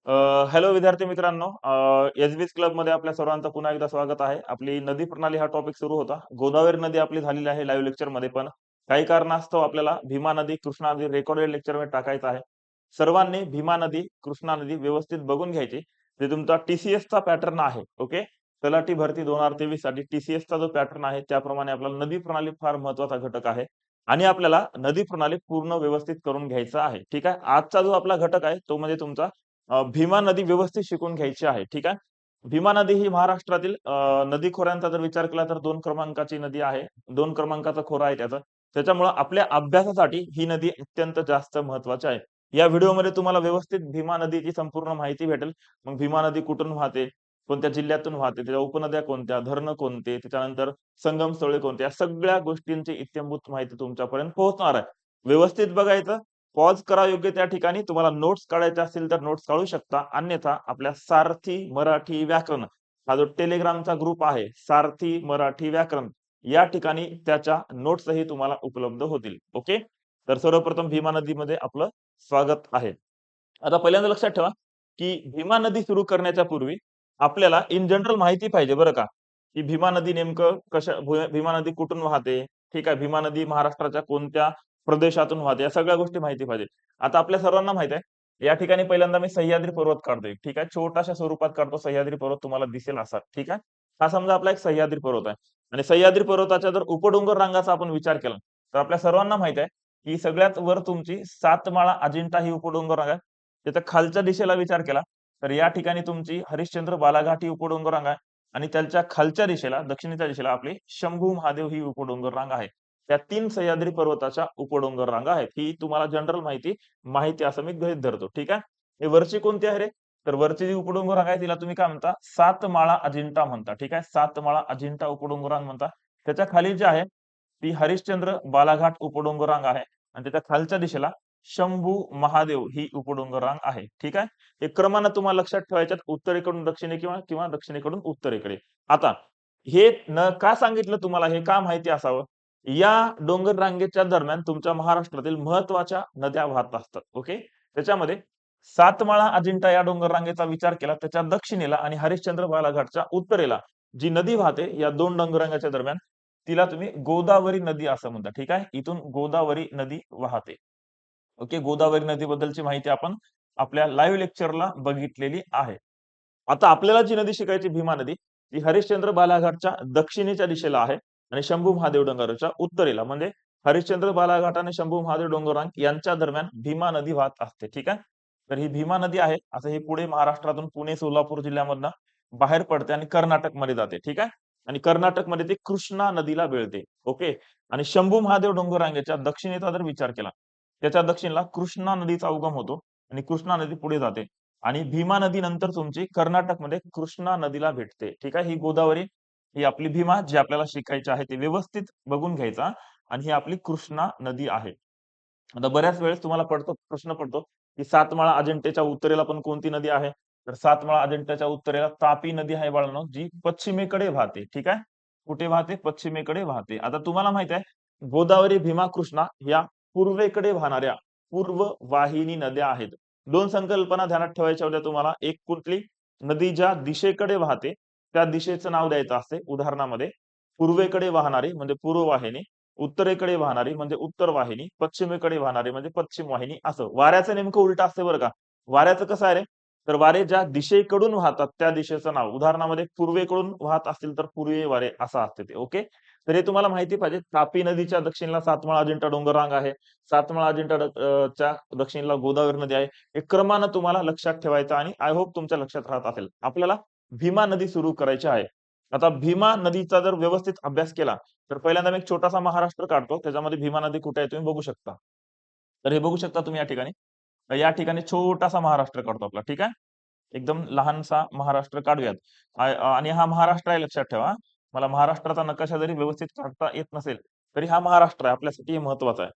Hello विद्यार्थी मित्रांनो, एस-बी-एस क्लबमध्ये आपल्या सर्वांचं पुन्हा एकदा स्वागत आहे. आपली नदी प्रणाली हा टॉपिक सुरू होता. गोदावरी नदी आपली झालेली आहे लाईव्ह लेक्चरमध्ये, पण काही कारणास्तव आपल्याला भीमा नदी, कृष्णा नदी रेकॉर्डेड लेक्चरमध्ये टाकायचं आहे. सर्वांनी भीमा नदी, कृष्णा नदी व्यवस्थित बघून घ्यायची. जे तुमचा टी-सी-एसचा पॅटर्न आहे, ओके? तलाठी भरती 2023 साठी टी-सी-एसचा जो पॅटर्न आहे, त्याप्रमाणे आपल्याला नदी प्रणाली फार महत्त्वाचा घटक आहे आणि आपल्याला नदी प्रणाली पूर्ण व्यवस्थित करून घ्यायचं आहे. ठीक आहे? आजचा जो आपला घटक आहे, तो म्हणजे तुमचा भीमा नदी व्यवस्थित शिकून घ्यायची आहे. ठीक आहे. भीमा नदी ही महाराष्ट्रातील नदी खोऱ्यांचा जर विचार केला तर 2 क्रमांकाची नदी आहे. 2 क्रमांकाचा खोरा आहे त्याचा. त्याच्यामुळे आपल्या अभ्यासासाठी ही नदी अत्यंत जास्त महत्त्वाची आहे. या व्हिडिओमध्ये तुम्हाला व्यवस्थित भीमा नदीची संपूर्ण माहिती भेटेल. मग भीमा नदी कुठून वाहते, कोणत्या जिल्ह्यातून वाहते, त्याच्या उपनद्या कोणत्या, धरणं कोणते, त्याच्यानंतर संगमस्थळे कोणती, या सगळ्या गोष्टींची इत्थंभूत माहिती तुमच्यापर्यंत पोहोचणार आहे. व्यवस्थित बघायचं, पॉज करा योग्य त्या ठिकाणी. तुम्हाला नोट्स काढायच्या असतील तर नोट्स काढू शकता. अन्यथा आपल्या सारथी मराठी व्याकरण हा जो टेलिग्रामचा ग्रुप आहे, सारथी मराठी व्याकरण, या ठिकाणी त्याच्या नोट्सही तुम्हाला उपलब्ध होतील. ओके. तर सर्वप्रथम भीमा नदीमध्ये आपलं स्वागत आहे. आता पहिल्यांदा लक्षात ठेवा, की भीमा नदी सुरू करण्याच्या पूर्वी आपल्याला इन जनरल माहिती पाहिजे बरं का, की भीमा नदी नेमकं भीमा नदी कुठून वाहते? ठीक आहे. भीमा नदी महाराष्ट्राच्या कोणत्या प्रदेशातून वाहते, या सगळ्या गोष्टी माहिती पाहिजे. आता आपल्या सर्वांना माहित आहे, या ठिकाणी पहिल्यांदा मी सह्याद्री पर्वत काढतोय. ठीक आहे. छोट्याशा स्वरूपात काढतो सह्याद्री पर्वत, तुम्हाला दिसेल असा. ठीक आहे. हा समजा आपला एक सह्याद्री पर्वत आहे आणि सह्याद्री पर्वताच्या जर उपडोंगर रांगाचा आपण विचार केला, तर आपल्या सर्वांना माहित आहे, की सगळ्यात वर तुमची सातमाळा अजिंठा ही उपडोंगर रांग आहे. त्याच्या खालच्या दिशेला विचार केला, तर या ठिकाणी तुमची हरिश्चंद्र बालाघाट ही उपडोंगर रांग आहे आणि त्याच्या खालच्या दिशेला, दक्षिणेच्या दिशेला आपली शंभू महादेव ही उपडोंगर रांग आहे. त्या 3 सह्याद्री पर्वताच्या उपडोंगर रांगा आहेत. ही तुम्हाला जनरल माहिती माहिती असं मी गृहीत धरतो. ठीक आहे. हे वरची कोणती आहे रे? तर वरची जी उपडोंगर रांग आहे तिला तुम्ही काय म्हणता? सातमाळा अजिंठा म्हणता. ठीक आहे. सातमाळा अजिंठा उपडोंगर रांग म्हणता. त्याच्या खाली जी आहे ती हरिश्चंद्र बालाघाट उपडोंगर रांग आहे आणि त्याच्या खालच्या दिशेला शंभू महादेव ही उपडोंगर रांग आहे. ठीक आहे. हे क्रमानं तुम्हाला लक्षात ठेवायच्यात, उत्तरेकडून दक्षिणे किंवा किंवा दक्षिणेकडून उत्तरेकडे. आता हे का सांगितलं तुम्हाला, हे का माहिती असावं? या डोंगर रांगेच्या दरम्यान तुमच्या महाराष्ट्रातील महत्त्वाच्या नद्या वाहत असतात. ओके. त्याच्यामध्ये सातमाळा अजिंठा या डोंगर रांगेचा विचार केला, त्याच्या दक्षिणेला आणि हरिश्चंद्र बालाघाटच्या उत्तरेला जी नदी वाहते या 2 डोंगररांगाच्या दरम्यान, तिला तुम्ही गोदावरी नदी असं म्हणता. ठीक आहे. इथून गोदावरी नदी वाहते. ओके. गोदावरी नदीबद्दलची माहिती आपण आपल्या लाईव्ह लेक्चरला बघितलेली आहे. आता आपल्याला जी नदी शिकायची भीमा नदी, ती हरिश्चंद्र बालाघाटच्या दक्षिणेच्या दिशेला आहे आणि शंभू महादेव डोंगराच्या उत्तरेला, म्हणजे हरिश्चंद्र बालाघाट आणि शंभू महादेव डोंगररांग यांच्या दरम्यान भीमा नदी वाहत असते. ठीक आहे. तर ही भीमा नदी आहे. असं ही पुढे महाराष्ट्रातून पुणे, सोलापूर जिल्ह्यामधनं बाहेर पडते आणि कर्नाटकमध्ये जाते. ठीक आहे. आणि कर्नाटकमध्ये ती कृष्णा नदीला मिळते. ओके. आणि शंभू महादेव डोंगररांगेच्या दक्षिणेचा जर विचार केला, त्याच्या दक्षिणेला कृष्णा नदीचा उगम होतो आणि कृष्णा नदी पुढे जाते आणि भीमा नदी नंतर तुमची कर्नाटकमध्ये कृष्णा नदीला भेटते. ठीक आहे. ही गोदावरी, ही आपली भीमा जी आपल्याला शिकायची आहे ते व्यवस्थित बघून घ्यायचा आणि ही आपली कृष्णा नदी आहे. आता बऱ्याच वेळेस तुम्हाला प्रश्न पडतो, की सातमाळा अजिंठ्याच्या उत्तरेला पण कोणती नदी आहे? तर सातमाळा अजिंठ्याच्या उत्तरेला तापी नदी आहे बाळांनो, जी पश्चिमेकडे वाहते. ठीक आहे. कुठे वाहते? पश्चिमेकडे वाहते. आता तुम्हाला माहित आहे, गोदावरी, भीमा, कृष्णा या पूर्वेकडे वाहणाऱ्या पूर्व वाहिनी नद्या आहेत. 2 संकल्पना ध्यानात ठेवायच्या होत्या तुम्हाला. एक कुठली? नदी ज्या दिशेकडे वाहते, त्या दिशेचं नाव द्यायचं असते. उदाहरणामध्ये पूर्वेकडे वाहणारी म्हणजे पूर्व वाहिनी, उत्तरेकडे वाहणारी म्हणजे उत्तर वाहिनी, पश्चिमेकडे वाहणारी म्हणजे पश्चिम वाहिनी असं. वाऱ्याचं नेमकं उलटं असते बरं का. वाऱ्याचं कसं आहे रे? तर वारे ज्या दिशेकडून वाहतात त्या दिशेचं नाव. उदाहरणामध्ये पूर्वेकडून वाहत असतील तर पूर्वीय वारे असं असते ते. ओके. तर हे तुम्हाला माहिती पाहिजे. तापी नदीच्या दक्षिणेला सातमाळा अजिंठा डोंगर रांग आहे. सातमाळा अजिंठा च्या दक्षिणेला गोदावरी नदी आहे. हे क्रमानं तुम्हाला लक्षात ठेवायचं आणि आय होप तुमच्या लक्षात राहत असेल. आपल्याला भीमा नदी सुरू करायची आहे. आता भीमा नदीचा जर व्यवस्थित अभ्यास केला, तर पहिल्यांदा मी एक छोटासा महाराष्ट्र काढतो. त्याच्यामध्ये भीमा नदी कुठे आहे तुम्ही बघू शकता. तर हे बघू शकता तुम्ही या ठिकाणी. या ठिकाणी छोटासा महाराष्ट्र काढतो आपला. ठीक आहे. एकदम लहानसा महाराष्ट्र काढूयात. आणि हा महाराष्ट्र आहे लक्षात ठेवा. मला महाराष्ट्राचा नकाशा जरी व्यवस्थित काढता येत नसेल, तरी हा महाराष्ट्र आहे. आपल्यासाठी हे महत्वाचा आहे.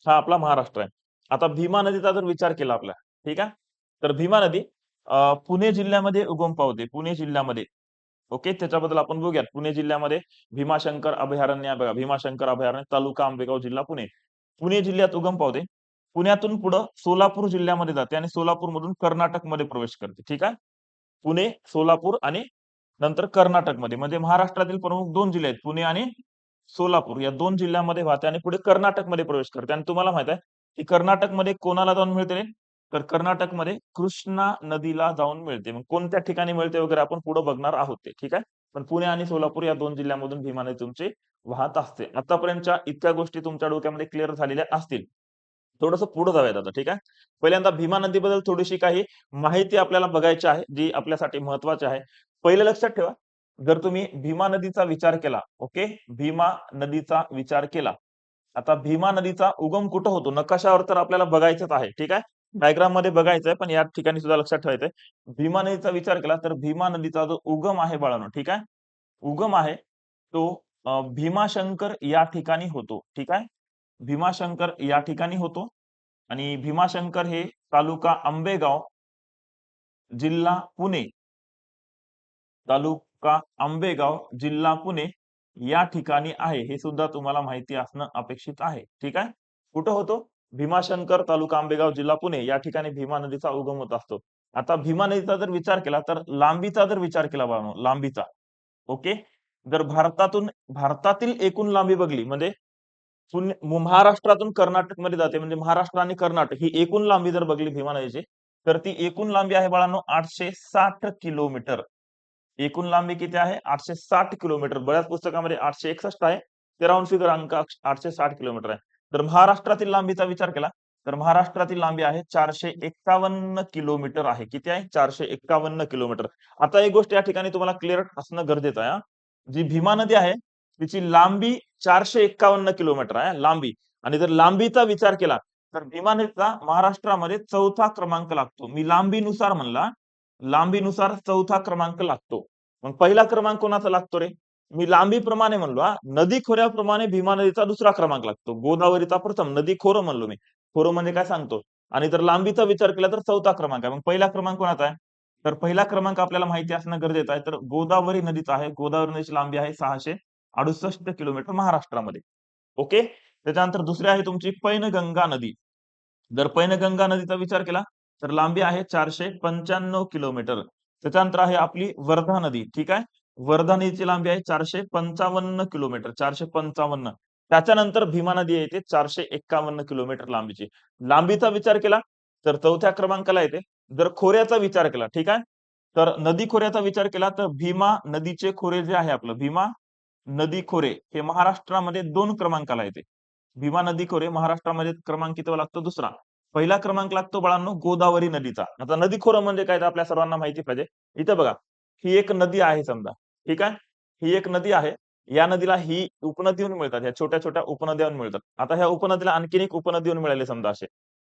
हा आपला महाराष्ट्र आहे. आता भीमा नदीचा जर विचार केला आपला, ठीक आहे. तर भीमा नदी पुणे जिल्ह्यामध्ये उगम पावते. पुणे जिल्ह्यामध्ये. ओके. त्याच्याबद्दल आपण बघूयात. पुणे जिल्ह्यामध्ये भीमाशंकर अभयारण्य आहे बघा. भीमाशंकर अभयारण्य, तालुका आंबेगाव, जिल्हा पुणे. पुणे जिल्ह्यात उगम पावते पुण्यातून पुढे सोलापूर जिल्ह्यामध्ये जाते आणि सोलापूरमधून कर्नाटकमध्ये प्रवेश करते. ठीक आहे. पुणे, सोलापूर आणि नंतर कर्नाटकमध्ये म्हणजे महाराष्ट्रातील प्रमुख 2 जिल्हे आहेत. पुणे आणि सोलापूर या 2 जिल्ह्यांमध्ये वाहते आणि पुढे कर्नाटकमध्ये प्रवेश करते आणि तुम्हाला माहित आहे, की कर्नाटकमध्ये कोणाला जाऊन मिळते रे? तर कर्नाटकमध्ये कृष्णा नदीला जाऊन मिळते. मग कोणत्या ठिकाणी मिळते वगैरे आपण पुढे बघणार आहोत ते. ठीक आहे. पण पुणे आणि सोलापूर या 2 जिल्ह्यांमधून भीमा नदी तुमची वाहत असते. आतापर्यंतच्या इतक्या गोष्टी तुमच्या डोक्यामध्ये क्लिअर झालेल्या असतील. थोडंसं पुढे जाऊयात आता. ठीक आहे. पहिल्यांदा भीमा नदीबद्दल थोडीशी काही माहिती आपल्याला बघायची आहे, जी आपल्यासाठी महत्त्वाची आहे. पहिलं लक्षात ठेवा, जर तुम्ही भीमा नदीचा विचार केला, ओके, भीमा नदीचा विचार केला. आता भीमा नदीचा उगम कुठं होतो? नकाशावर तर आपल्याला बघायचंच आहे. ठीक आहे. डायग्राम मध्ये बघायचंय, पण या ठिकाणी सुद्धा लक्षात ठेवायचंय. भीमा नदीचा विचार केला तर भीमा नदीचा जो उगम आहे बाळांनो, ठीक आहे. उगम आहे तो भीमाशंकर या ठिकाणी होतो. ठीक आहे. भीमाशंकर या ठिकाणी होतो आणि भीमाशंकर हे तालुका आंबेगाव, जिल्हा पुणे, तालुका आंबेगाव, जिल्हा पुणे या ठिकाणी आहे. हे सुद्धा तुम्हाला माहिती असणं अपेक्षित आहे. ठीक आहे. कुठं होतो? भीमाशंकर, तालुका आंबेगाव, जिल्हा पुणे या ठिकाणी भीमा नदीचा उगम होत असतो. आता भीमा नदीचा जर विचार केला तर लांबीचा जर विचार केला बाळांनो, लांबीचा, ओके. जर भारतातील एकूण लांबी बघली म्हणजे महाराष्ट्रातून कर्नाटकमध्ये जाते म्हणजे महाराष्ट्र आणि कर्नाटक ही एकूण लांबी जर बघली भीमा नदीची, तर ती एकूण लांबी आहे बाळांनो 860 किलोमीटर. एकूण लांबी किती आहे? 860 किलोमीटर. बऱ्याच पुस्तकामध्ये 861 आहे. ते राउंड फिगर अंक 860 किलोमीटर आहे. तर महाराष्ट्रातील लांबीचा विचार केला तर महाराष्ट्रातील लांबी आहे 451 किलोमीटर आहे. किती आहे? 451 किलोमीटर. आता एक गोष्ट या ठिकाणी तुम्हाला क्लिअर असणं गरजेचं आहे. जी भीमा नदी आहे तिची लांबी 451 किलोमीटर आहे लांबी. आणि जर लांबीचा विचार केला तर भीमा नदीचा महाराष्ट्रामध्ये 4था क्रमांक लागतो. मी लांबीनुसार म्हणला, लांबीनुसार 4था क्रमांक लागतो. मग पहिला क्रमांक कोणाचा लागतो रे? मी लांबीप्रमाणे म्हणलो हा. नदी खोऱ्याप्रमाणे भीमा नदीचा 2रा क्रमांक लागतो. गोदावरीचा प्रथम, नदी खोरं म्हणलो मी. खोरं म्हणजे काय सांगतो. आणि जर लांबीचा विचार केला तर 4था क्रमांक आहे. मग पहिला क्रमांक कोणाचा आहे? तर पहिला क्रमांक आपल्याला माहिती असणं गरजेचं आहे. तर गोदावरी नदीचा आहे. गोदावरी नदीची लांबी आहे 668 किलोमीटर महाराष्ट्रामध्ये. ओके. त्याच्यानंतर दुसरी आहे तुमची पैनगंगा नदी. जर पैनगंगा नदीचा विचार केला तर लांबी आहे 495 किलोमीटर. त्याच्यानंतर आहे आपली वर्धा नदी. ठीक आहे. वर्धा नदीची लांबी आहे 455 किलोमीटर. 455. त्याच्यानंतर भीमा नदी येते 451 किलोमीटर लांबीची. लांबीचा विचार केला तर 4थ्या क्रमांकाला येते. जर खोऱ्याचा विचार केला, ठीक आहे. तर नदी खोऱ्याचा विचार केला तर भीमा नदीचे खोरे जे आहे आपलं भीमा नदी खोरे हे महाराष्ट्रामध्ये 2 क्रमांकाला येते. भीमा नदी खोरे महाराष्ट्रामध्ये क्रमांक कितवा लागतो? 2रा. पहिला क्रमांक लागतो बाळांनो गोदावरी नदीचा. आता नदी खोरं म्हणजे काय ते आपल्या सर्वांना माहिती पाहिजे. इथं बघा, ही एक नदी आहे समजा. ठीक आहे. ही एक नदी आहे. या नदीला ही उपनदी येऊन मिळतात. ह्या छोट्या-छोट्या उपनद्या येऊन मिळतात. आता ह्या उपनदीला आणखीन एक उपनदी येऊन मिळाली समजा असे.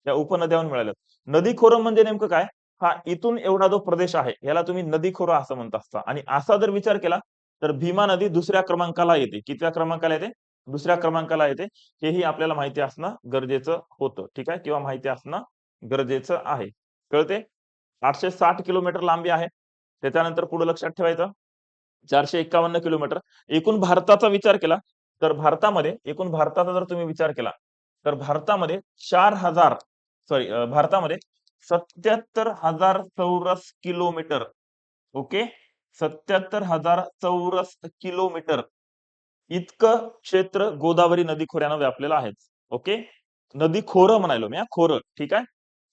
त्या उपनद्या येऊन मिळाल्यात. नदी खोरं म्हणजे नेमकं काय? हा इथून एवढा जो प्रदेश आहे, याला तुम्ही नदी खोरं असं म्हणत असता आणि असा जर विचार केला तर भीमा नदी 2ऱ्या क्रमांकाला येते. कितव्या क्रमांकाला येते? 2ऱ्या क्रमांकाला येते. हेही आपल्याला माहिती असणं गरजेचं होतं. ठीक आहे. किंवा माहिती असणं गरजेचं आहे. कळते? 860 किलोमीटर लांबी आहे. त्याच्यानंतर पुढे लक्षात ठेवायचं 451 किलोमीटर. एकूण भारताचा विचार केला तर भारतामध्ये एकूण भारताचा जर तुम्ही विचार केला तर भारतामध्ये 4000 सॉरी भारतामध्ये 77,000 चौरस किलोमीटर, ओके, 77,000 चौरस किलोमीटर इतकं क्षेत्र गोदावरी नदी खोऱ्यानं व्यापलेलं आहे. ओके. नदी खोरं म्हणायलो मी, खोरं. ठीक आहे.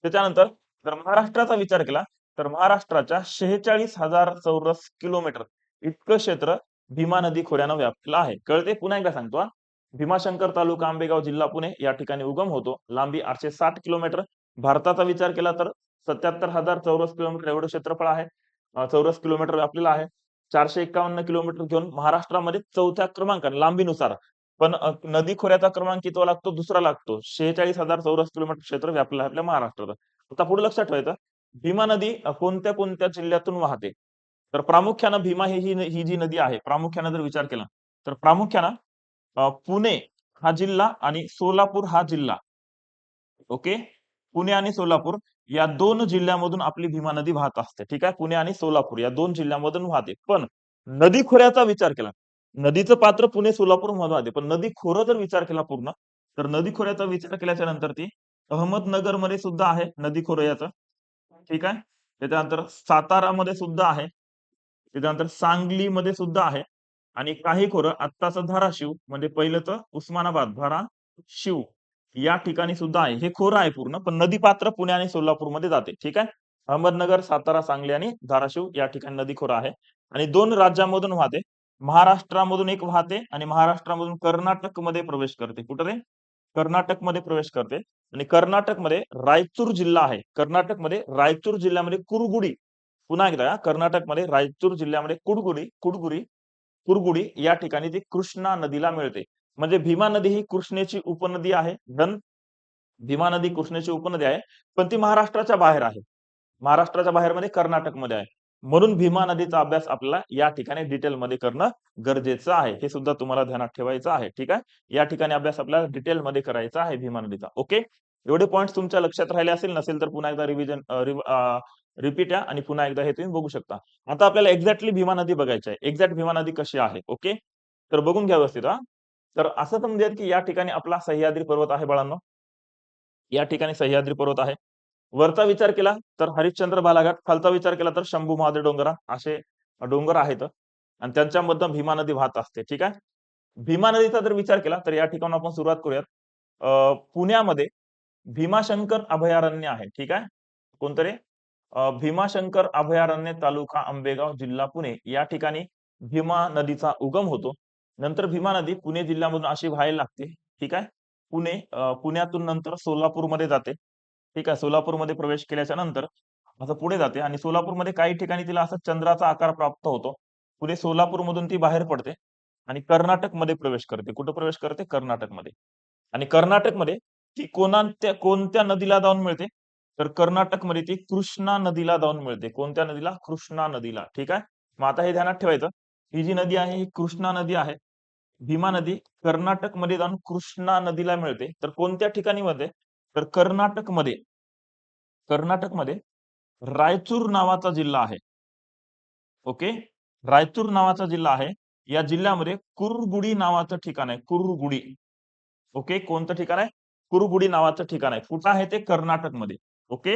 त्याच्यानंतर जर महाराष्ट्राचा विचार केला तर महाराष्ट्राच्या 46,000 चौरस किलोमीटर इतकं क्षेत्र भीमा नदी खोऱ्यानं व्यापलेलं आहे. कळते? पुन्हा एकदा सांगतो हा. भीमाशंकर तालुका आंबेगाव जिल्हा पुणे या ठिकाणी उगम होतो. लांबी 860 किलोमीटर. भारताचा विचार केला तर 77,000 चौरस किलोमीटर एवढं क्षेत्रफळ आहे. चौरस किलोमीटर व्यापलेलं आहे. 451 किलोमीटर घेऊन महाराष्ट्रामध्ये 4थ्या क्रमांकाने लांबीनुसार. पण नदी खोऱ्याचा क्रमांक कितवा लागतो? 2रा लागतो. 46,000 चौरस किलोमीटर क्षेत्र व्यापलेलं आहे आपल्या महाराष्ट्राचं. आता पुढे लक्षात ठेवायचं, भीमा नदी कोणत्या-कोणत्या जिल्ह्यातून वाहते? तर प्रामुख्यानं भीमा ही जी नदी आहे, प्रामुख्यानं जर विचार केला, तर प्रामुख्यानं पुणे हा जिल्हा आणि सोलापूर हा जिल्हा, ओके. पुणे आणि सोलापूर या 2 जिल्ह्यामधून आपली भीमा नदी वाहत असते. ठीक आहे. पुणे आणि सोलापूर या 2 जिल्ह्यामधून वाहते. पण नदी खोऱ्याचा विचार केला. नदीचं पात्र पुणे, सोलापूर मधून वाहते. पण नदी खोरं जर विचार केला पूर्ण, तर नदी खोऱ्याचा विचार केल्याच्या नंतर ती अहमदनगरमध्ये सुद्धा आहे नदी खोरं याचं. ठीक आहे. त्याच्यानंतर सातारामध्ये सुद्धा आहे. त्याच्यानंतर सांगलीमध्ये सुद्धा आहे. आणि काही खोरं आत्ताचं धाराशिव म्हणजे पहिलं तर उस्मानाबाद, धाराशिव या ठिकाणी सुद्धा आहे. हे खोरं आहे पूर्ण, पण नदी पात्र पुणे आणि सोलापूरमध्ये जाते. ठीक आहे. अहमदनगर, सातारा, सांगली आणि धाराशिव या ठिकाणी नदी खोरं आहे. आणि 2 राज्यांमधून वाहते. महाराष्ट्रामधून एक वाहते आणि महाराष्ट्रामधून कर्नाटकमध्ये प्रवेश करते. कुठं रे? कर्नाटकमध्ये प्रवेश करते. आणि कर्नाटकमध्ये रायचूर जिल्हा आहे. कर्नाटकमध्ये रायचूर जिल्ह्यामध्ये कुरगुडी, पुन्हा एकदा कर्नाटकमध्ये रायचूर जिल्ह्यामध्ये कुरगुडी या ठिकाणी ती कृष्णा नदीला मिळते. म्हणजे भीमा नदी ही कृष्णेची उपनदी आहे. भीमा नदी कृष्णेची उपनदी आहे, पण ती महाराष्ट्राच्या बाहेर आहे. महाराष्ट्राच्या बाहेर मध्ये कर्नाटकमध्ये आहे. म्हणून भीमा नदीचा अभ्यास आपल्याला या ठिकाणी डिटेलमध्ये करणं गरजेचं आहे. हे सुद्धा तुम्हाला ध्यानात ठेवायचं आहे. ठीक आहे. या ठिकाणी अभ्यास आपल्याला डिटेलमध्ये करायचा आहे भीमा नदीचा. ओके. एवढे पॉइंट्स तुमच्या लक्षात राहिले असेल, नसेल तर पुन्हा एकदा रिपीट या आणि पुन्हा एकदा हे तुम्ही बघू शकता. आता आपल्याला एक्झॅक्टली भीमा नदी बघायची आहे. एक्झॅक्ट भीमा नदी कशी आहे? ओके. तर बघून घ्या व्यवस्थित हा. तर असं समजूयात की या ठिकाणी आपला सह्याद्री पर्वत आहे बाळांनो. या ठिकाणी सह्याद्री पर्वत आहे. वरचा विचार केला तर हरिश्चंद्र बालाघाट, खालचा विचार केला तर शंभू महादेव डोंगरा असे डोंगर आहेत आणि त्यांच्यामधनं भीमा नदी वाहत असते. ठीक आहे. भीमा नदीचा जर विचार केला तर या ठिकाणी आपण सुरुवात करूयात. पुण्यामध्ये भीमाशंकर अभयारण्य आहे. ठीक आहे. कोणतं रे? भीमाशंकर अभयारण्य, तालुका आंबेगाव, जिल्हा पुणे या ठिकाणी भीमा नदीचा उगम होतो. नंतर भीमा नदी पुणे जिल्ह्यामधून अशी व्हायला लागते. ठीक आहे. पुण्यातून नंतर सोलापूरमध्ये जाते. ठीक आहे. सोलापूरमध्ये प्रवेश केल्याच्या नंतर असं पुढे जाते आणि सोलापूरमध्ये काही ठिकाणी तिला असा चंद्राचा आकार प्राप्त होतो. पुढे सोलापूरमधून ती बाहेर पडते आणि कर्नाटकमध्ये प्रवेश करते. कुठं प्रवेश करते? कर्नाटकमध्ये. आणि कर्नाटकमध्ये ती कोणत्या कोणत्या नदीला जाऊन मिळते? तर कर्नाटकमध्ये ती कृष्णा नदीला जाऊन मिळते. कोणत्या नदीला? कृष्णा नदीला. ठीक आहे. मग आता हे ध्यानात ठेवायचं. ही जी नदी आहे ही कृष्णा नदी आहे. भीमा नदी कर्नाटकमध्ये जाऊन कृष्णा नदीला मिळते. तर कोणत्या ठिकाणी मध्ये? तर कर्नाटकमध्ये रायचूर नावाचा जिल्हा आहे. ओके. रायचूर नावाचा जिल्हा आहे. या जिल्ह्यामध्ये कुरगुडी नावाचं ठिकाण आहे. कुरगुडी. ओके. कोणतं ठिकाण आहे? कुरगुडी नावाचं ठिकाण आहे. कुठं आहे ते? कर्नाटकमध्ये. ओके.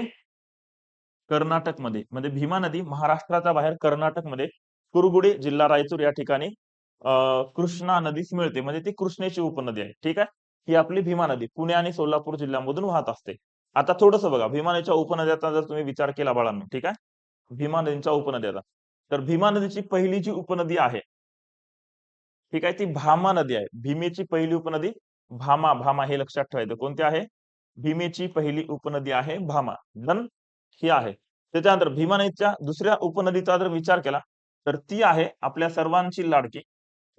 कर्नाटकमध्ये म्हणजे भीमा नदी महाराष्ट्राच्या बाहेर कर्नाटकमध्ये कुरगुडी जिल्हा रायचूर या ठिकाणी कृष्णा नदीस मिळते. म्हणजे ती कृष्णेची उपनदी आहे. ठीक आहे. ही आपली भीमा नदी पुणे आणि सोलापूर जिल्ह्यामधून वाहत असते. आता थोडंसं बघा भीमा नदीच्या उपनद्याचा जर तुम्ही विचार केला बाळांनो. ठीक आहे. भीमा नदीच्या उपनद्याचा. तर भीमा नदीची पहिली जी उपनदी आहे, ठीक आहे, ती भामा नदी आहे. भीमेची पहिली उपनदी भामा हे लक्षात ठेवायचं. कोणती आहे? भीमेची पहिली उपनदी आहे भामा. डन? ही आहे. त्याच्यानंतर भीमा नदीच्या दुसऱ्या उपनदीचा जर विचार केला, तर ती आहे आपल्या सर्वांची लाडकी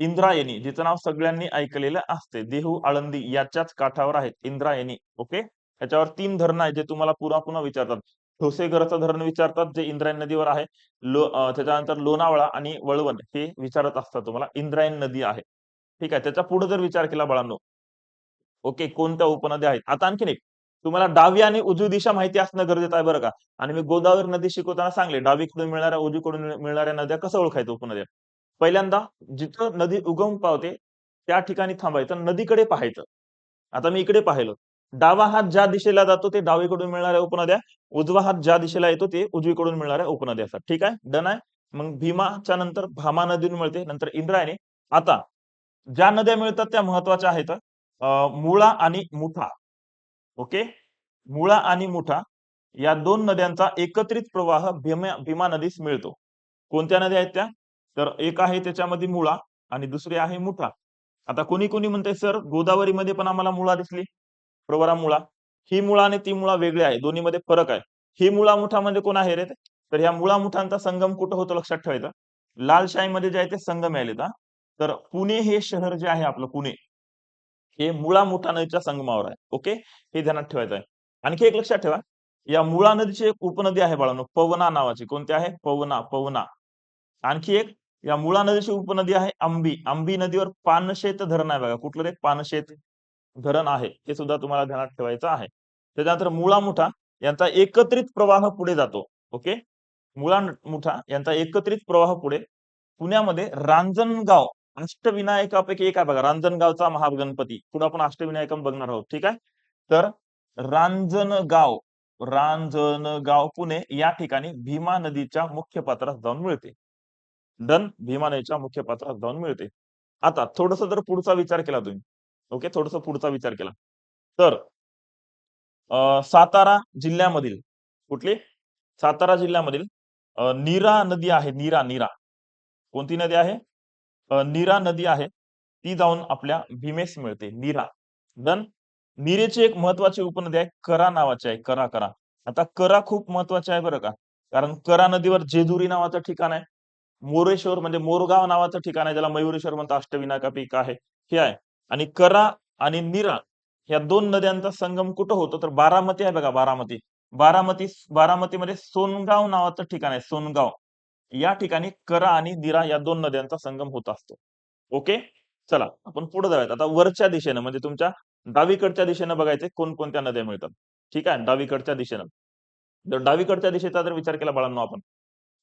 इंद्रायणी, जिचं नाव सगळ्यांनी ऐकलेलं असते. देहू, आळंदी याच्याच काठावर आहेत इंद्रायणी. ओके. त्याच्यावर 3 धरणं आहेत जे तुम्हाला पुन्हा विचारतात. ठोसेघरचं धरण विचारतात जे इंद्रायणी नदीवर आहे. त्याच्यानंतर लोणावळा आणि वळवण हे विचारत असतात तुम्हाला. इंद्रायणी नदी आहे. ठीक आहे. त्याच्या पुढे जर विचार केला बाळांनो, ओके, कोणत्या उपनद्या आहेत? आता आणखीन एक, तुम्हाला डावी आणि उजवी दिशा माहिती असणं गरजेचं आहे बरं का. आणि मी गोदावरी नदी शिकवताना सांगले, डावीकडून मिळणाऱ्या, उजवीकडून मिळणाऱ्या नद्या कसं ओळखायचं उपनद्या. पहिल्यांदा जिथं नदी उगम पावते त्या ठिकाणी थांबायचं, नदीकडे पाहायचं. आता मी इकडे पाहिलं. डावा हात ज्या दिशेला जातो ते डावीकडून मिळणाऱ्या उपनद्या, उजवा हात ज्या दिशेला येतो ते उजवीकडून मिळणाऱ्या उपनद्या असतात. ठीक आहे. डन आहे. मग भीमाच्या नंतर भामा नदीतून मिळते, नंतर इंद्रायणी. आता ज्या नद्या मिळतात त्या महत्वाच्या आहेत. मुळा आणि मुठा. ओके. मुळा आणि मुठा या 2 नद्यांचा एकत्रित प्रवाह भीमा नदीस मिळतो. कोणत्या नद्या आहेत त्या? तर एक आहे त्याच्यामध्ये मुळा आणि दुसरी आहे मुठा. आता कोणी म्हणतंय सर गोदावरीमध्ये पण आम्हाला मुळा दिसली. प्रवरा मुळा. ही मुळा आणि ती मुळा वेगळी आहे. दोन्हीमध्ये फरक आहे. ही मुळा मुठा म्हणजे कोण आहे रे? तर ह्या मुळा मुठांचा संगम कुठं होतो लक्षात ठेवायचा. लालशाहीमध्ये जे आहे ते संगम यायलेत हा. तर पुणे हे शहर जे आहे आपलं पुणे, हे मुळा मुठा नदीच्या संगमावर आहे. ओके. हे ध्यानात ठेवायचं आहे. आणखी एक लक्षात ठेवा. या मुळा नदीची एक उपनदी आहे बाळांनो, पवना नावाची. कोणती आहे? पवना. आणखी एक या मुळा नदीची उपनदी आहे अंबी. अंबी नदीवर पानशेत धरण आहे बघा. कुठलं रे? पानशेत धरण आहे. हे सुद्धा तुम्हाला ध्यानात ठेवायचं आहे. त्याच्यानंतर मुळा मुठा यांचा एकत्रित प्रवाह पुढे जातो. ओके. मुळा मुठा यांचा एकत्रित प्रवाह पुढे पुण्यामध्ये रांजणगाव अष्टविनायकापैकी एक आहे बघा. रांजणगावचा महागणपती. पुढे आपण अष्टविनायकम बघणार आहोत. ठीक आहे. तर रांजणगाव रांजणगाव पुणे या ठिकाणी भीमा नदीच्या मुख्य पात्रात जाऊन मिळते. डन. भीमा नदीच्या मुख्य पात्रात जाऊन मिळते. आता थोडस जर पुढचा विचार केला तुम्ही, ओके, थोडस पुढचा विचार केला तर सातारा जिल्ह्यामधील कुठली सातारा जिल्ह्यामधील नीरा नदी आहे. नीरा नीरा कोणती नदी आहे? नीरा नदी आहे. ती जाऊन आपल्या भीमेस मिळते. नीरा. डन. नीरेची एक महत्वाची उपनदी आहे, करा नावाची आहे. करा करा. आता करा खूप महत्वाची आहे बरं का. कारण करा नदीवर जेजुरी नावाचं ठिकाण आहे. मोरेश्वर म्हणजे मोरगाव नावाचं ठिकाण आहे, ज्याला मयुरेश्वर म्हणतात, अष्टविनायकापैकी आहे, हे आहे. आणि करा आणि नीरा या दोन नद्यांचा संगम कुठं होतो तर बारामती आहे बघा, बारामती. बारामतीमध्ये सोनगाव नावाचं ठिकाण आहे, सोनगाव. या ठिकाणी करा आणि नीरा या दोन नद्यांचा संगम होत असतो. ओके. चला आपण पुढे जाऊयात. आता वरच्या दिशेनं म्हणजे तुमच्या डावीकडच्या दिशेनं बघायचे कोणकोणत्या नद्या मिळतात. ठीक आहे, डावीकडच्या दिशेनं. जर डावीकडच्या दिशेचा जर विचार केला बाळांनो आपण,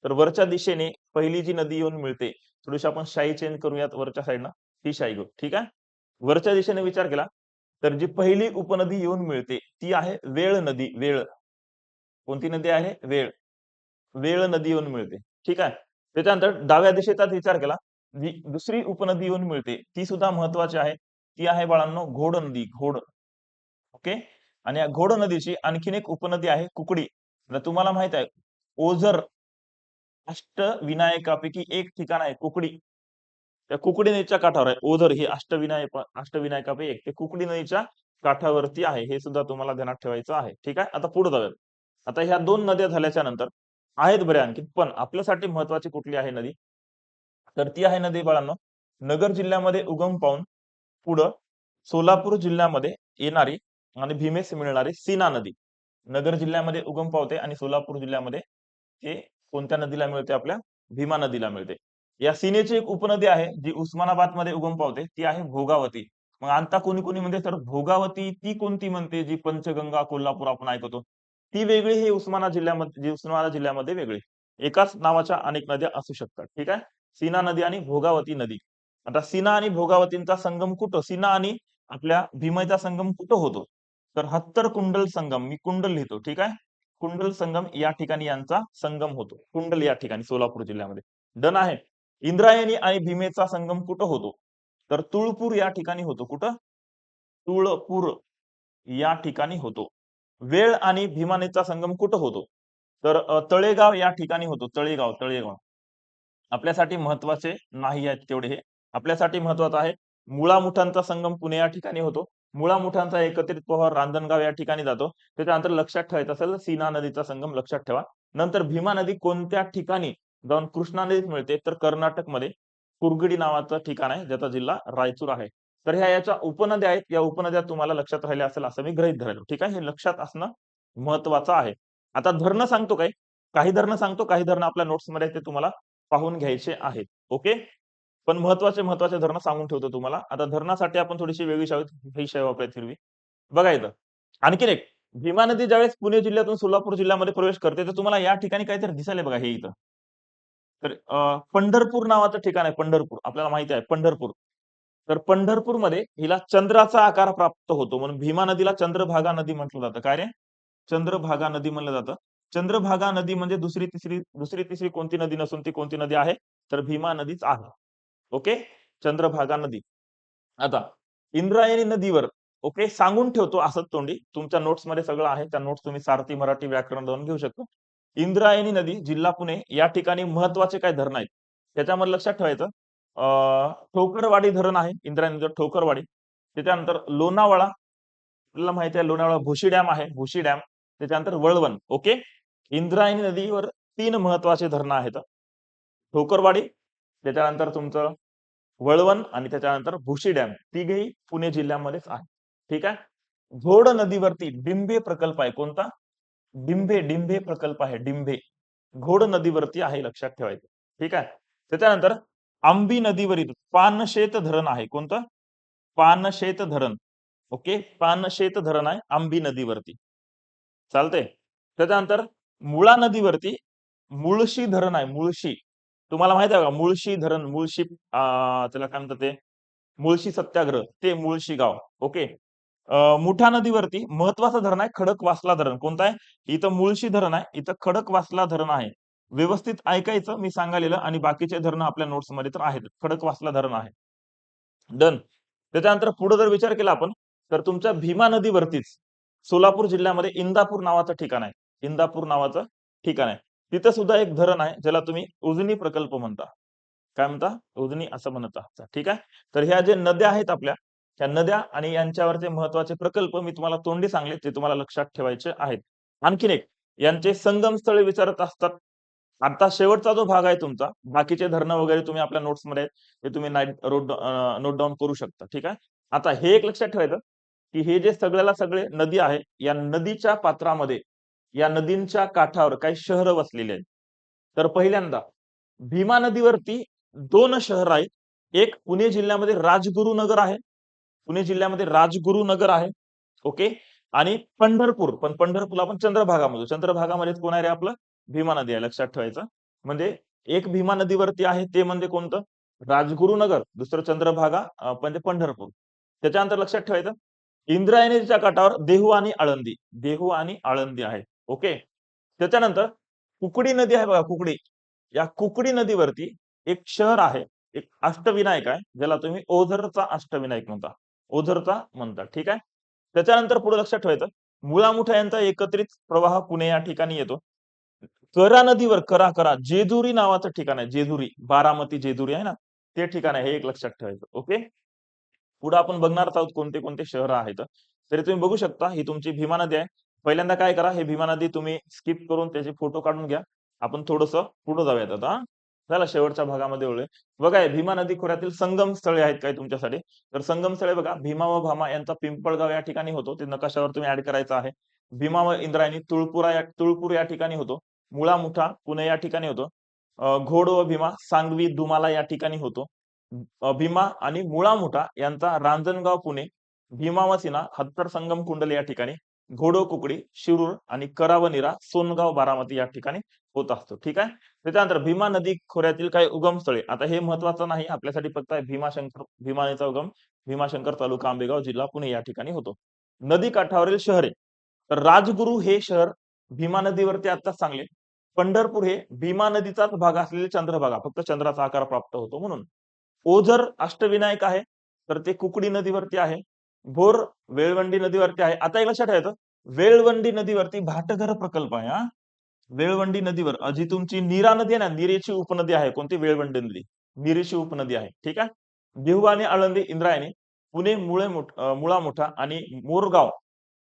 तर वरच्या दिशेने पहिली जी नदी येऊन मिळते, थोडीशी आपण शाई चेंज करूयात वरच्या साईडनं, ही शाई घेऊ. ठीक आहे. वरच्या दिशेने विचार केला तर जी पहिली उपनदी येऊन मिळते ती आहे वेळ नदी. वेळ. कोणती नदी आहे? वेळ. वेळ नदी येऊन मिळते. ठीक आहे. त्याच्यानंतर डाव्या दिशेचा विचार केला, जी दुसरी उपनदी येऊन मिळते ती सुद्धा महत्वाची आहे. ती आहे बाळांनो घोड नदी. घोड. ओके. आणि या घोड नदीची आणखीन एक उपनदी आहे कुकडी. आता तुम्हाला माहित आहे ओझर अष्टविनायकापैकी एक ठिकाण आहे कुकडी. त्या कुकडी नदीच्या काठावर आहे. ओझर हे अष्टविनायकापैकी एक ते कुकडी नदीच्या काठावरती आहे. हे सुद्धा तुम्हाला ध्यानात ठेवायचं आहे. ठीक आहे. आता पुढे जाऊयात. आता ह्या दोन नद्या झाल्याच्या नंतर आहेत बरे आणखी, पण आपल्यासाठी महत्वाची कुठली आहे नदी तर ती आहे नदी बाळांनो नगर जिल्ह्यामध्ये उगम पावून पुढं सोलापूर जिल्ह्यामध्ये येणारी आणि भीमेस मिळणारी सीना नदी. नगर जिल्ह्यामध्ये उगम पावते आणि सोलापूर जिल्ह्यामध्ये ते कोणत्या नदीला मिळते? आपल्या भीमा नदीला मिळते. या सीनेची एक उपनदी आहे जी उस्मानाबाद मध्ये उगम पावते, ती आहे भोगावती. मग आता कोणी कोणी म्हणते तर भोगावती ती कोणती म्हणते जी पंचगंगा कोल्हापूर आपण ऐकतो ती वेगळी, ही उस्मानाबाद जिल्ह्यामध्ये वेगळी. एकाच नावाच्या अनेक नद्या असू शकतात. ठीक आहे. सीना नदी आणि भोगावती नदी. आता सीना आणि भोगावतींचा संगम कुठं? सीना आणि आपल्या भीमेचा संगम कुठं होतो? तर हत्तर कुंडल संगम. मी कुंडल लिहितो. ठीक आहे. कुंडल संगम या ठिकाणी यांचा संगम होतो. कुंडल या ठिकाणी सोलापूर जिल्ह्यामध्ये. डन आहे. इंद्रायणी आणि भीमेचा संगम कुठं होतो? तर तुळपूर या ठिकाणी होतो. कुठं? तुळपूर या ठिकाणी होतो. वेळ आणि भीमा नदीचा संगम कुठं होतो? तर तळेगाव या ठिकाणी होतो. तळेगाव. तळेगाव. आपल्यासाठी महत्वाचे नाही आहेत तेवढे हे. आपल्यासाठी महत्वाचं आहे मुळामुठांचा संगम पुणे या ठिकाणी होतो. मुळामुठांचा एकत्रित प्रवाह रांजणगाव या ठिकाणी जातो. त्याच्यानंतर लक्षात ठेवायचं असेल सीना नदीचा संगम लक्षात ठेवा. नंतर भीमा नदी कोणत्या ठिकाणी जाऊन कृष्णा नदीत मिळते? तर कर्नाटकमध्ये कुर्गडी नावाचं ठिकाण आहे, ज्याचा जिल्हा रायचूर आहे. तर ह्या याच्या उपनद्या आहेत. या उपनद्या तुम्हाला लक्षात राहिल्या असेल असं मी गृहीत धरलो. ठीक आहे. हे लक्षात असणं महत्वाचं आहे. आता धरणं सांगतो काय? काही धरणं सांगतो, काही धरणं आपल्या नोट्समध्ये आहेत, ते तुम्हाला पाहून घ्यायचे आहेत. ओके. पण महत्वाचे महत्वाचे धरणं सांगून ठेवतो तुम्हाला. आता धरणासाठी आपण थोडीशी वेगळी ही शाई वापरायची हिरवी. बघा इथं. आणखीन एक भीमा नदी ज्यावेळेस पुणे जिल्ह्यातून सोलापूर जिल्ह्यामध्ये प्रवेश करते, तर तुम्हाला या ठिकाणी काहीतरी दिसायला बघा हे इथं. तर पंढरपूर नावाचं ठिकाण आहे. पंढरपूर आपल्याला माहिती आहे पंढरपूर. तर पंढरपूरमध्ये हिला चंद्राचा आकार प्राप्त होतो म्हणून भीमा नदीला चंद्रभागा नदी म्हटलं जातं. काय रे? चंद्रभागा नदी म्हणलं जातं. चंद्रभागा नदी म्हणजे दुसरी तिसरी कोणती नदी नसून ती कोणती नदी आहे? तर भीमा नदीच आहे. ओके. चंद्रभागा नदी. आता इंद्रायणी नदीवर ओके सांगून ठेवतो असंच तोंडी. तुमच्या नोट्स मध्ये सगळं आहे. त्या नोट्स तुम्ही सारथी मराठी व्याकरण जाऊन घेऊ शकता. इंद्रायणी नदी जिल्हा पुणे या ठिकाणी महत्वाचे काय धरण आहेत? त्याच्यामध्ये लक्षात ठेवायचं ठोकरवाडी धरण आहे. इंद्रायणी नदीवर ठोकरवाडी. त्याच्यानंतर लोणावळा आपल्याला माहिती आहे लोणावळा भुशी डॅम आहे. भुशी डॅम. त्याच्यानंतर वळवण. ओके. इंद्रायणी नदीवर 3 महत्वाचे धरणं आहेत. ठोकरवाडी, त्याच्यानंतर तुमचं वळवण आणि त्याच्यानंतर भुशी डॅम. तिघेही पुणे जिल्ह्यामध्येच आहे. ठीक आहे. घोड नदीवरती डिंभे प्रकल्प आहे. कोणता? डिंभे डिंभे प्रकल्प आहे. डिंभे. घोड नदीवरती आहे लक्षात ठेवायचं. ठीक आहे. त्याच्यानंतर आंबी नदीवरील पानशेत धरण आहे. कोणतं? पानशेत धरण. ओके. पानशेत धरण आहे आंबी नदीवरती. चालतंय. त्याच्यानंतर मुळा नदीवरती मुळशी धरण आहे. मुळशी. तुम्हाला माहित आहे का मुळशी धरण? मुळशी त्याला काय म्हणतात ते? मुळशी सत्याग्रह ते मुळशी गाव. ओके. मुठा नदीवरती महत्वाचं धरण आहे खडकवासला धरण. कोणतं आहे? इथं मुळशी धरण आहे, इथं खडकवासला धरण आहे. व्यवस्थित ऐकायचं मी सांगायलेलं आणि बाकीचे धरणं आपल्या नोट्समध्ये तर आहेत. खडकवासला धरण आहे. डन. त्याच्यानंतर पुढे जर विचार केला आपण, तर तुमच्या भीमा नदीवरतीच सोलापूर जिल्ह्यामध्ये इंदापूर नावाचं ठिकाण आहे. इंदापूर नावाचं ठिकाण आहे. तिथं सुद्धा एक धरण आहे, ज्याला तुम्ही उजनी प्रकल्प म्हणता. काय म्हणता? उजनी असं म्हणत आहात. ठीक आहे. तर ह्या ज्या नद्या आहेत आपल्या, त्या नद्या आणि यांच्यावरचे महत्त्वाचे प्रकल्प मी तुम्हाला तोंडी सांगले, ते तुम्हाला लक्षात ठेवायचे आहेत. आणखीन एक, यांचे संगम स्थळे विचारत असतात. आता शेवटचा जो भाग आहे तुमचा, बाकीचे धरणं वगैरे तुम्ही आपल्या नोट्समध्ये ते तुम्ही नोट डाउन करू शकता. ठीक आहे. आता हे एक लक्षात ठेवायचं, की हे जे सगळ्याला सगळे नदी आहे, या नदीच्या पात्रामध्ये, या नदींच्या काठावर काही शहरं वसलेली आहेत. तर पहिल्यांदा भीमा नदीवरती 2 शहर आहेत. एक पुणे जिल्ह्यामध्ये राजगुरुनगर आहे. पुणे जिल्ह्यामध्ये राजगुरुनगर आहे. ओके. आणि पंढरपूर, पण पंढरपूर आपण चंद्रभागामध्ये, चंद्रभागामध्ये कोण आहे रे आपलं? भीमा नदी आहे, लक्षात ठेवायचं. म्हणजे एक भीमा नदीवरती आहे ते म्हणजे कोणतं? राजगुरुनगर, दुसरं चंद्रभागा म्हणजे पंढरपूर. त्याच्यानंतर लक्षात ठेवायचं, इंद्रायणीच्या काठावर देहू आणि आळंदी, देहू आणि आळंदी आहे. ओके. त्याच्यानंतर कुकडी नदी आहे बघा, कुकडी. या कुकडी नदीवरती एक शहर आहे, एक अष्टविनायक आहे, ज्याला तुम्ही ओझरचा अष्टविनायक म्हणता. ओझरचा म्हणतात. ठीक आहे. त्याच्यानंतर पुढे लक्षात ठेवायचं, मुळा-मुठा यांचा एकत्रित प्रवाह पुणे या ठिकाणी येतो. करा नदीवर करा जेजुरी नावाचं ठिकाण आहे. जेजुरी, बारामती जेजुरी आहे ना, ते ठिकाण आहे. हे एक लक्षात ठेवायचं. ओके. पुढे आपण बघणार आहोत कोणते कोणते शहर आहेत. तरी तुम्ही बघू शकता, ही तुमची भीमा नदी आहे. पहिल्यांदा काय करा, हे भीमा नदी तुम्ही स्किप करून त्याचे फोटो काढून घ्या. आपण थोडंसं पुढे जाऊयात आता. चला शेवटच्या भागामध्ये वळूया. बघा, हे भीमा नदी खोऱ्यातील संगम स्थळे आहेत काय तुमच्यासाठी? तर संगम स्थळे बघा, भीमा व भामा यांचा पिंपळगाव या ठिकाणी होतो. ते नकाशावर तुम्ही ऍड करायचं आहे. भीमा व इंद्रायणी तुळपूर या ठिकाणी होतो. मुळा मुठा पुणे या ठिकाणी होतो. घोड व भीमा सांगवी दुमाला या ठिकाणी होतो. भीमा आणि मुळा मुठा यांचा रांजणगाव पुणे, भीमा व सिना हत्तर संगम कुंडल या ठिकाणी, घोडो कुकडी शिरूर आणि करावनिरा सोनगाव बारामती या ठिकाणी होत असतो. ठीक आहे. त्याच्यानंतर भीमा नदी खोऱ्यातील काही उगम स्थळे. आता हे महत्वाचं नाही आपल्यासाठी, फक्त आहे भीमाशंकर, भीमा नदीचा उगम भीमाशंकर तालुका आंबेगाव जिल्हा पुणे या ठिकाणी होतो. नदी काठावरील शहरे, तर राजगुरू हे शहर भीमा नदीवरती आत्ताच सांगले. पंढरपूर हे भीमा नदीचाच भाग असलेले चंद्रभागा, फक्त चंद्राचा आकार प्राप्त होतो म्हणून. ओझर अष्टविनायक आहे, तर ते कुकडी नदीवरती आहे. भोर वेळवंडी नदीवरती आहे. आता एक लक्षात ठेवायचं, वेळवंडी नदीवरती भाटघर प्रकल्प आहे हा. वेळवंडी नदीवर जी तुमची नीरा नदी आहे ना, नीरेची उपनदी आहे. कोणती? वेळवंडी नदी. नीरेची उपनदी आहे. ठीक आहे. देहू आणि आळंदी इंद्रायणी, पुणे मुळा मोठा आणि मोरगाव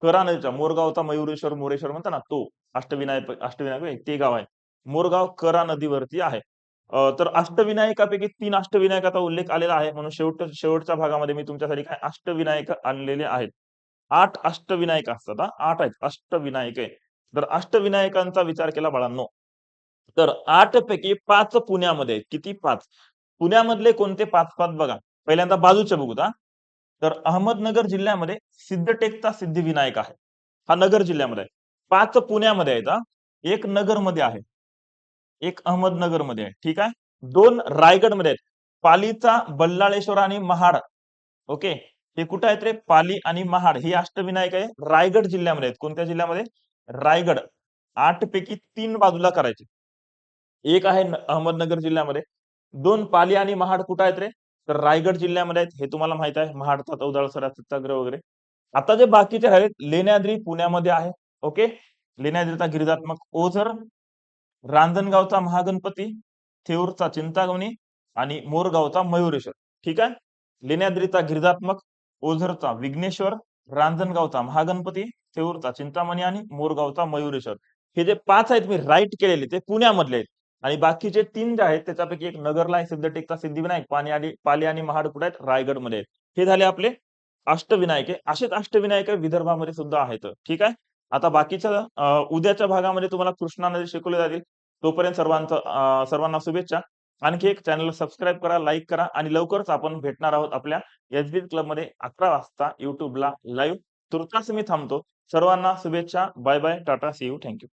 करा नदीचा, मोरगावचा मयुरेश्वर मोरेश्वर म्हणता ना, तो अष्टविनायक ते गाव आहे. मोरगाव करा नदीवरती आहे. तर अष्टविनायकापैकी 3 अष्टविनायकाचा उल्लेख आलेला आहे, म्हणून शेवटच्या भागामध्ये मी तुमच्यासाठी काय अष्टविनायक आणलेले आहेत. 8 अष्टविनायक असतात हा. 8 आहेत अष्टविनायक आहे. तर अष्टविनायकांचा विचार केला बाळांनो, तर 8 पैकी 5 पुण्यामध्ये आहेत. किती? 5. पुण्यामधले कोणते 5 बघा. पहिल्यांदा बाजूचे बघूत हा. तर अहमदनगर जिल्ह्यामध्ये सिद्धटेकचा सिद्धिविनायक आहे. हा नगर जिल्ह्यामध्ये आहे. 5 पुण्यामध्ये आहेत हा. 1 नगरमध्ये आहे. 1 अहमदनगरमध्ये आहे. ठीक आहे. 2 रायगडमध्ये आहेत. पालीचा बल्लाळेश्वर आणि महाड. ओके. हे कुठे आहेत रे? पाली आणि महाड ही अष्टविनायक आहे. रायगड जिल्ह्यामध्ये आहेत. कोणत्या जिल्ह्यामध्ये? रायगड. 8 पैकी 3 बाजूला करायचे. एक आहे अहमदनगर जिल्ह्यामध्ये. 2 पाली आणि महाड कुठे आहेत रे? तर रायगड जिल्ह्यामध्ये आहेत. हे तुम्हाला माहित आहे. महाडचा चौदाळसरा सत्याग्रह वगैरे. आता जे बाकीचे आहेत, लेण्याद्री पुण्यामध्ये आहे. ओके. लेण्याद्रीचा गिरिजात्मक ओझर, रांजणगावचा महागणपती, थेऊरचा चिंतामणी आणि मोरगावचा मयुरेश्वर. ठीक आहे. लेण्याद्रीचा गिरिजात्मक, ओझरचा विघ्नेश्वर, रांजणगावचा महागणपती, थेऊरचा चिंतामणी आणि मोरगावचा मयुरेश्वर. हे जे 5 आहेत मी राईट केलेले ते पुण्यामधले आहेत. आणि बाकीचे 3 जे आहेत त्याच्यापैकी एक नगरला आहे सिद्धटेकचा सिद्धिविनायक, पाली आणि महाड कुठे आहेत? रायगडमध्ये आहेत. हे झाले आपले अष्टविनायक. असेच अष्टविनायक विदर्भामध्ये सुद्धा आहेत. ठीक आहे. आता बाकीच्या उद्याच्या भागामध्ये तुम्हाला कृष्णा नदी शिकवली जातील. तोपर्यंत सर्वांना शुभेच्छा. आणखी एक, चॅनलला सबस्क्राईब करा, लाईक करा आणि लवकरच आपण भेटणार आहोत आपल्या एसबीएस क्लबमध्ये 11 वाजता YouTubeला लाईव्ह. तुर्तास मी थांबतो. सर्वांना शुभेच्छा. Bye bye. Tata. See you. Thank you.